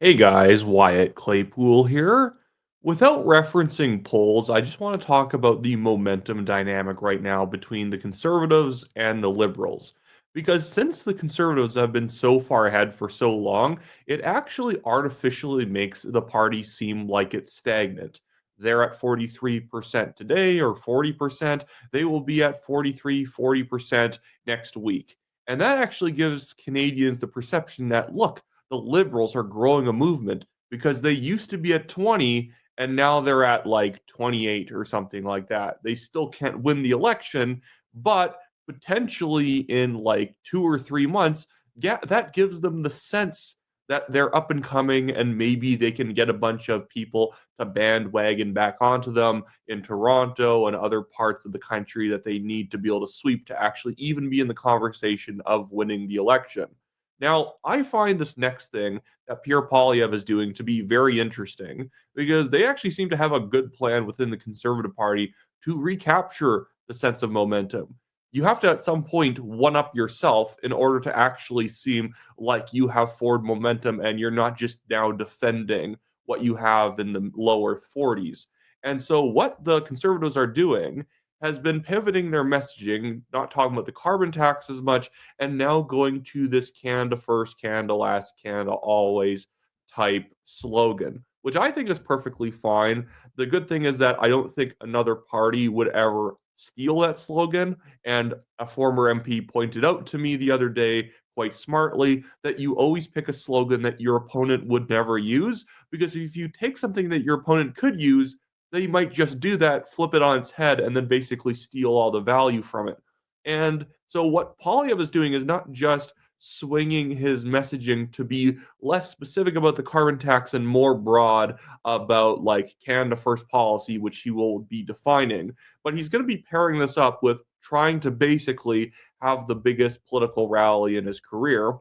Hey guys, Wyatt Claypool here. Without referencing polls, I just want to talk about the momentum dynamic right now between the Conservatives and the Liberals. Because since the Conservatives have been so far ahead for so long, it actually artificially makes the party seem like it's stagnant. They're at 43% today or 40%. They will be at 43, 40% next week. And that actually gives Canadians the perception that, look, the Liberals are growing a movement because they used to be at 20 and now they're at like 28 or something like that. They still can't win the election, but potentially in like 2 or 3 months, yeah, that gives them the sense that they're up and coming and maybe they can get a bunch of people to bandwagon back onto them in Toronto and other parts of the country that they need to be able to sweep to actually even be in the conversation of winning the election. Now, I find this next thing that Pierre Poilievre is doing to be very interesting because they actually seem to have a good plan within the Conservative Party to recapture the sense of momentum. You have to, at some point, one up yourself in order to actually seem like you have forward momentum and you're not just now defending what you have in the lower 40s. And so, what the Conservatives are doing has been pivoting their messaging, not talking about the carbon tax as much, and now going to this Canada first, Canada last, Canada always type slogan, which I think is perfectly fine. The good thing is that I don't think another party would ever steal that slogan. And a former MP pointed out to me the other day, quite smartly, that you always pick a slogan that your opponent would never use. Because if you take something that your opponent could use, they might just do that, flip it on its head, and then basically steal all the value from it. And so what Polyev is doing is not just swinging his messaging to be less specific about the carbon tax and more broad about like Canada First policy, which he will be defining. But he's going to be pairing this up with trying to basically have the biggest political rally in his career.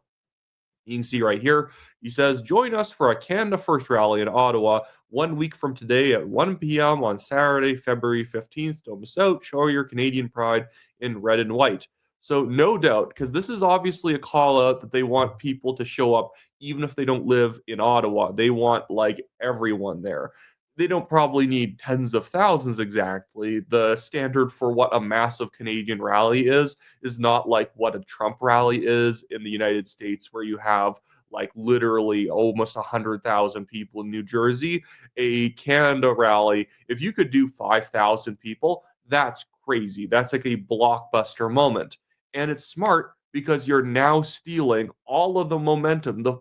You can see right here, he says, join us for a Canada First rally in Ottawa 1 week from today at 1 p.m. on Saturday, February 15th. Don't miss out. Show your Canadian pride in red and white. So, no doubt, because this is obviously a call out that they want people to show up, even if they don't live in Ottawa. They want like everyone there. They don't probably need tens of thousands exactly. The standard for what a massive Canadian rally is not like what a Trump rally is in the United States, where you have like literally almost 100,000 people in New Jersey. A Canada rally, if you could do 5,000 people, that's crazy. That's like a blockbuster moment. And it's smart because you're now stealing all of the momentum, the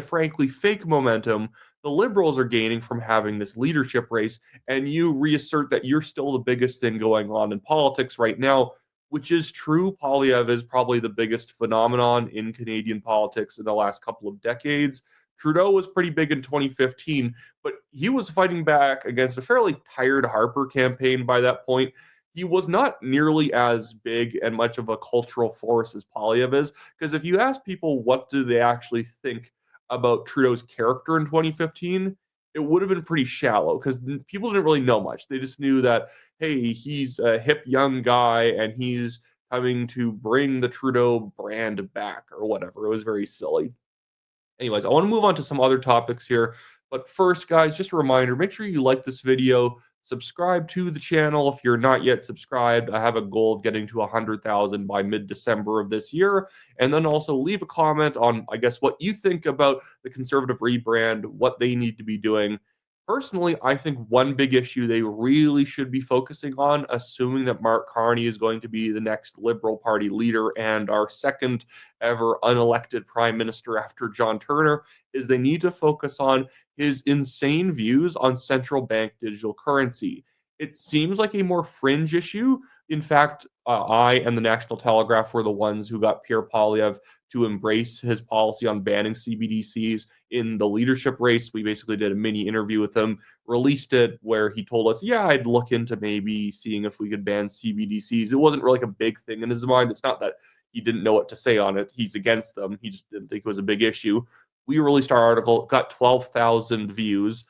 frankly fake momentum the Liberals are gaining from having this leadership race, and you reassert that you're still the biggest thing going on in politics right now, which is true. Polyev is probably the biggest phenomenon in Canadian politics in the last couple of decades. Trudeau was pretty big in 2015, but he was fighting back against a fairly tired Harper campaign by that point. He was not nearly as big and much of a cultural force as Polyev is, because if you ask people what do they actually think about Trudeau's character in 2015, it would have been pretty shallow because people didn't really know much. They just knew that, hey, he's a hip young guy and he's coming to bring the Trudeau brand back or whatever. It was very silly. Anyways, I want to move on to some other topics here. But first, guys, just a reminder, make sure you like this video, subscribe to the channel if you're not yet subscribed. I have a goal of getting to 100,000 by mid-December of this year. And then also leave a comment on, I guess, what you think about the Conservative rebrand, what they need to be doing. Personally, I think one big issue they really should be focusing on, assuming that Mark Carney is going to be the next Liberal Party leader and our second ever unelected prime minister after John Turner, is they need to focus on his insane views on central bank digital currency. It seems like a more fringe issue. In fact, I and the National Telegraph were the ones who got Pierre Poilievre to embrace his policy on banning CBDCs in the leadership race. We basically did a mini interview with him, released it where he told us, yeah, I'd look into maybe seeing if we could ban CBDCs. It wasn't really like a big thing in his mind. It's not that he didn't know what to say on it. He's against them. He just didn't think it was a big issue. We released our article, got 12,000 views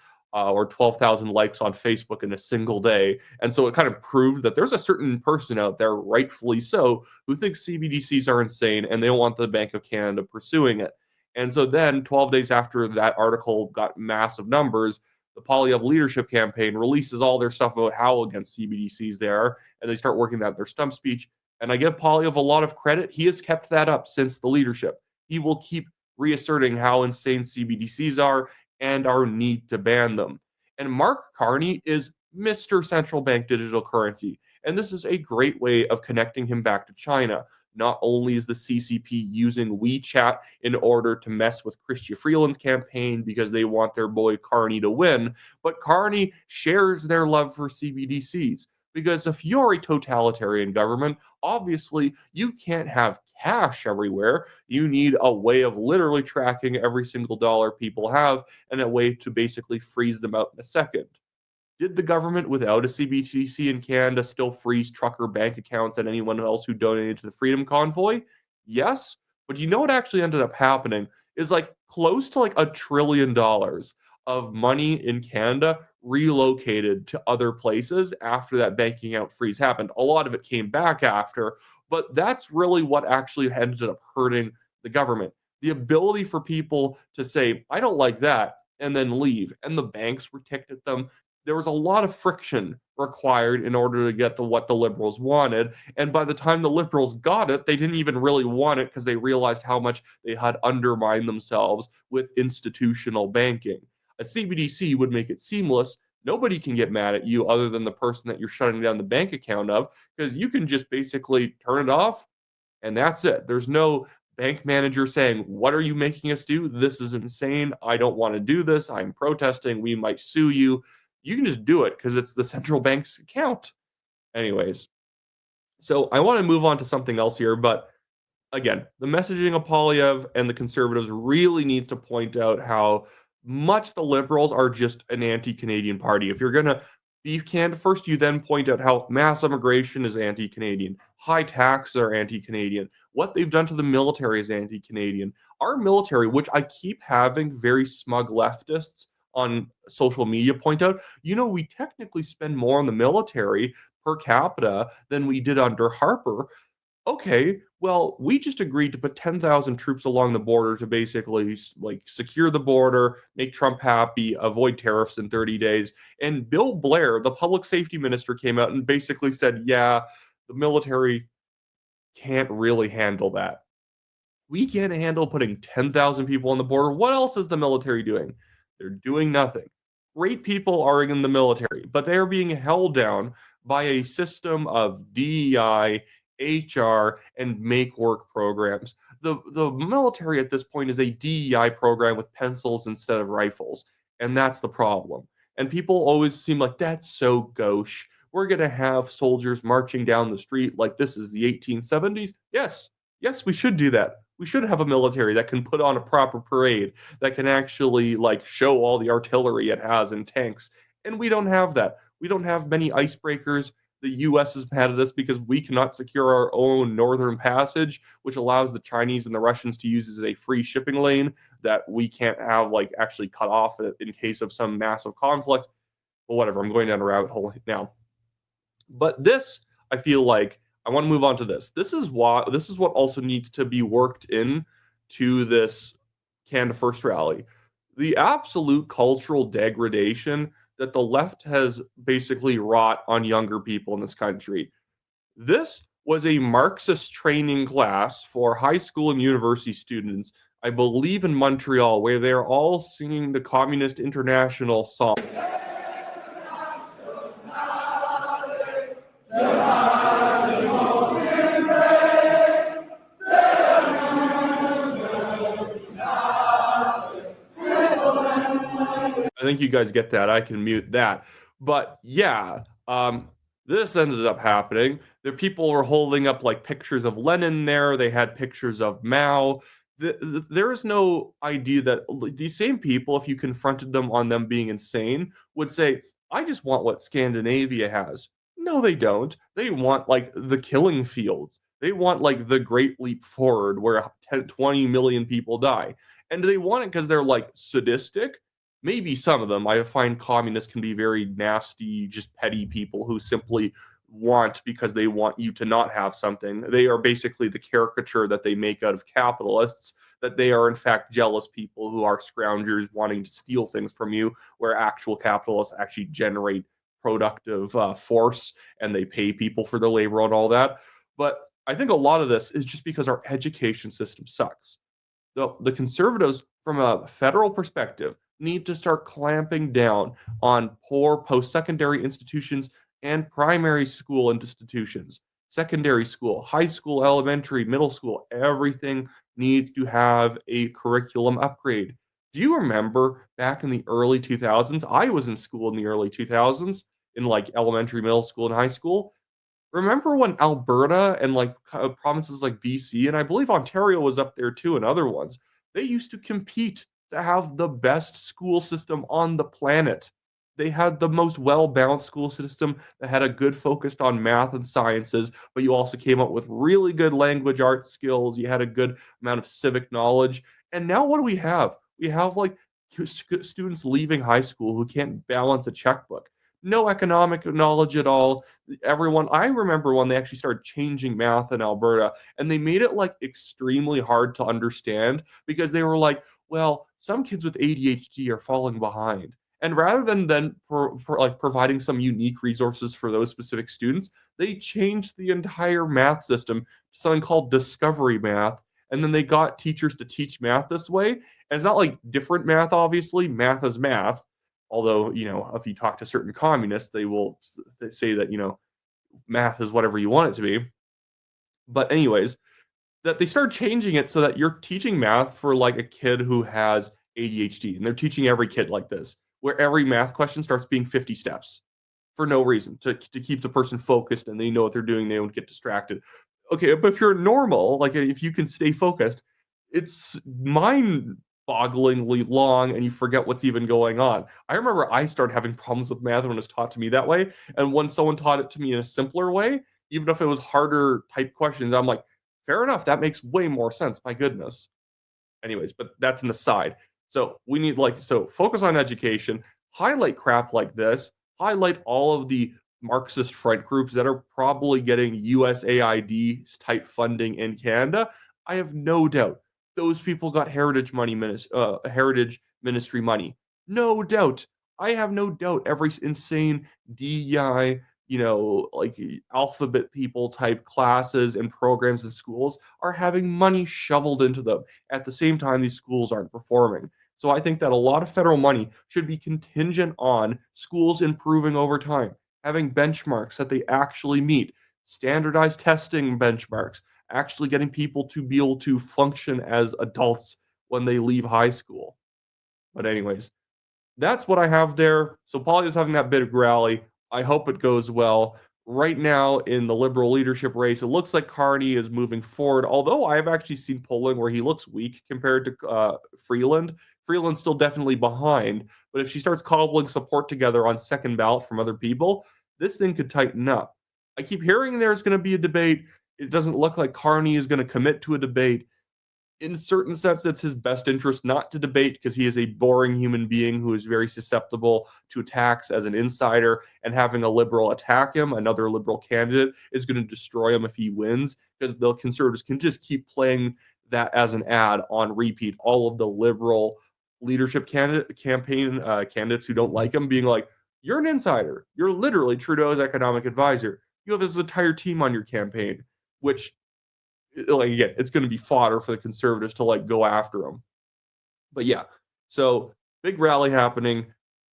or 12,000 likes on Facebook in a single day. And so it kind of proved that there's a certain person out there, rightfully so, who thinks CBDCs are insane and they don't want the Bank of Canada pursuing it. And so then 12 days after that article got massive numbers, the Poilievre leadership campaign releases all their stuff about how against CBDCs they are, and they start working that in their stump speech. And I give Poilievre a lot of credit. He has kept that up since the leadership. He will keep reasserting how insane CBDCs are and our need to ban them. And Mark Carney is Mr. Central Bank Digital Currency. And this is a great way of connecting him back to China. Not only is the CCP using WeChat in order to mess with Chrystia Freeland's campaign because they want their boy Carney to win, but Carney shares their love for CBDCs. Because if you're a totalitarian government, obviously you can't have cash everywhere. You need a way of literally tracking every single dollar people have and a way to basically freeze them out in a second. Did the government without a CBDC in Canada still freeze trucker bank accounts and anyone else who donated to the Freedom Convoy? Yes. But you know what actually ended up happening is like close to like $1 trillion of money in Canada relocated to other places after that banking account freeze happened. A lot of it came back after, but that's really what actually ended up hurting the government. The ability for people to say, I don't like that, and then leave. And the banks were ticked at them. There was a lot of friction required in order to get to what the Liberals wanted. And by the time the Liberals got it, they didn't even really want it because they realized how much they had undermined themselves with institutional banking. A CBDC would make it seamless. Nobody can get mad at you other than the person that you're shutting down the bank account of, because you can just basically turn it off and that's it. There's no bank manager saying, what are you making us do? This is insane. I don't want to do this. I'm protesting. We might sue you. You can just do it because it's the central bank's account. Anyways, so I want to move on to something else here, but again, the messaging of Poilievre and the Conservatives really needs to point out how much the Liberals are just an anti-Canadian party. If you're going to be Canada first, you then point out how mass immigration is anti-Canadian, high taxes are anti-Canadian, what they've done to the military is anti-Canadian. Our military, which I keep having very smug leftists on social media point out, we technically spend more on the military per capita than we did under Harper. Okay, well, we just agreed to put 10,000 troops along the border to basically like secure the border, make Trump happy, avoid tariffs in 30 days. And Bill Blair, the public safety minister, came out and basically said, yeah, the military can't really handle that. We can't handle putting 10,000 people on the border. What else is the military doing? They're doing nothing. Great people are in the military, but they are being held down by a system of DEI, HR, and make work programs. The military at this point is a DEI program with pencils instead of rifles, and that's the problem. And people always seem like that's so gauche. We're going to have soldiers marching down the street like this is the 1870s. Yes, we should do that. We should have a military that can put on a proper parade, that can actually like show all the artillery it has and tanks. And we don't have that. We don't have many icebreakers. The US is mad at us because we cannot secure our own northern passage, which allows the Chinese and the Russians to use as a free shipping lane that we can't have like actually cut off in case of some massive conflict. But whatever, I'm going down a rabbit hole now. But this, I feel like I want to move on to this. This is what also needs to be worked in to this Canada First rally. The absolute cultural degradation that the left has basically wrought on younger people in this country. This was a Marxist training class for high school and university students, I believe in Montreal, where they're all singing the Communist International song. I think you guys get that. I can mute that. But yeah, this ended up happening. The people were holding up like pictures of Lenin there. They had pictures of Mao. There is no idea that these same people, if you confronted them on them being insane, would say, I just want what Scandinavia has. No, they don't. They want like the killing fields. They want like the Great Leap Forward where 20 million people die. And they want it because they're like sadistic. Maybe some of them. I find communists can be very nasty, just petty people who simply want because they want you to not have something. They are basically the caricature that they make out of capitalists, that they are in fact jealous people who are scroungers wanting to steal things from you, where actual capitalists actually generate productive force and they pay people for their labor and all that. But I think a lot of this is just because our education system sucks. The conservatives, from a federal perspective, need to start clamping down on poor post secondary institutions and primary school institutions. Secondary school, high school, elementary, middle school, everything needs to have a curriculum upgrade. Do you remember back in the early 2000s? I was in school in the early 2000s, in like elementary, middle school, and high school. Remember when Alberta and like provinces like BC and I believe Ontario was up there too and other ones, they used to compete to have the best school system on the planet. They had the most well-balanced school system that had a good focus on math and sciences, but you also came up with really good language arts skills. You had a good amount of civic knowledge. And now what do we have? We have like students leaving high school who can't balance a checkbook. No economic knowledge at all. Everyone, I remember when they actually started changing math in Alberta and they made it like extremely hard to understand because they were like, well, some kids with ADHD are falling behind. And rather than like providing some unique resources for those specific students, they changed the entire math system to something called discovery math. And then they got teachers to teach math this way. And it's not like different math, obviously. Math is math. Although, if you talk to certain communists, they say that, math is whatever you want it to be. But anyways, that they started changing it so that you're teaching math for like a kid who has ADHD, and they're teaching every kid like this, where every math question starts being 50 steps for no reason to keep the person focused and they know what they're doing, they don't get distracted. Okay, but if you're normal, like if you can stay focused, it's mind bogglingly long and you forget what's even going on. I remember I started having problems with math when it was taught to me that way. And when someone taught it to me in a simpler way, even if it was harder type questions, I'm like, fair enough, that makes way more sense. My goodness. Anyways, but that's an aside. So we need focus on education, highlight crap like this, highlight all of the Marxist front groups that are probably getting USAID type funding in Canada. I have no doubt those people got heritage ministry money. No doubt. I have no doubt every insane DEI, like alphabet people type classes and programs in schools are having money shoveled into them. At the same time, these schools aren't performing. So I think that a lot of federal money should be contingent on schools improving over time, having benchmarks that they actually meet, standardized testing benchmarks, actually getting people to be able to function as adults when they leave high school. But anyways, that's what I have there. So Poilievre's having that big rally. I hope it goes well. Right now in the Liberal leadership race, it looks like Carney is moving forward. Although I've actually seen polling where he looks weak compared to Freeland. Freeland's still definitely behind. But if she starts cobbling support together on second ballot from other people, this thing could tighten up. I keep hearing there's going to be a debate. It doesn't look like Carney is going to commit to a debate. In certain sense, it's his best interest not to debate because he is a boring human being who is very susceptible to attacks as an insider, and having a liberal attack him, another liberal candidate, is going to destroy him if he wins, because the conservatives can just keep playing that as an ad on repeat. All of the liberal leadership candidates who don't like him being like, you're an insider. You're literally Trudeau's economic advisor. You have his entire team on your campaign, which, like, again, it's going to be fodder for the conservatives to like go after him. But yeah, so big rally happening.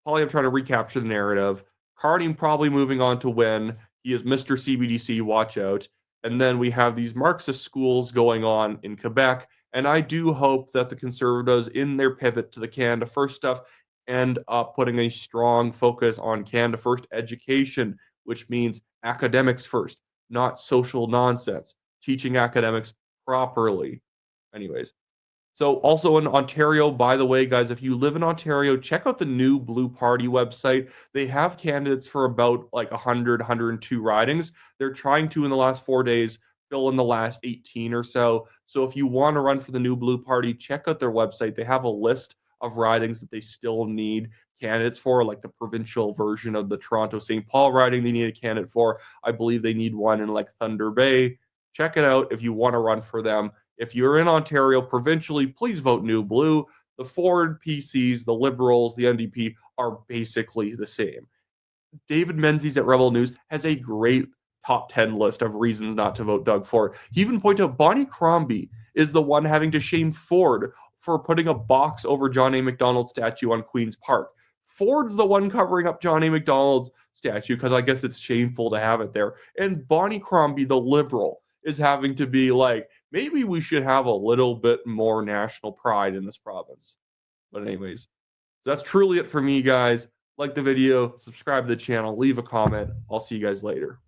Poilievre trying to recapture the narrative. Carney probably moving on to win. He is Mr. CBDC, watch out. And then we have these Marxist schools going on in Quebec. And I do hope that the conservatives, in their pivot to the Canada First stuff, end up putting a strong focus on Canada First education, which means academics first, not social nonsense. Teaching academics properly. Anyways, so also in Ontario, by the way, guys, if you live in Ontario, check out the new Blue Party website. They have candidates for about like 100, 102 ridings. They're trying to, in the last 4 days, fill in the last 18 or so. So if you want to run for the new Blue Party, check out their website. They have a list of ridings that they still need candidates for, like the provincial version of the Toronto St. Paul riding they need a candidate for. I believe they need one in like Thunder Bay. Check it out if you want to run for them. If you're in Ontario provincially, please vote New Blue. The Ford PCs, the Liberals, the NDP are basically the same. David Menzies at Rebel News has a great top 10 list of reasons not to vote Doug Ford. He even pointed out Bonnie Crombie is the one having to shame Ford for putting a box over John A. Macdonald's statue on Queen's Park. Ford's the one covering up John A. Macdonald's statue because I guess it's shameful to have it there. And Bonnie Crombie, the Liberal, is having to be like, maybe we should have a little bit more national pride in this province. But anyways, that's truly it for me, guys. Like the video, subscribe to the channel, leave a comment. I'll see you guys later.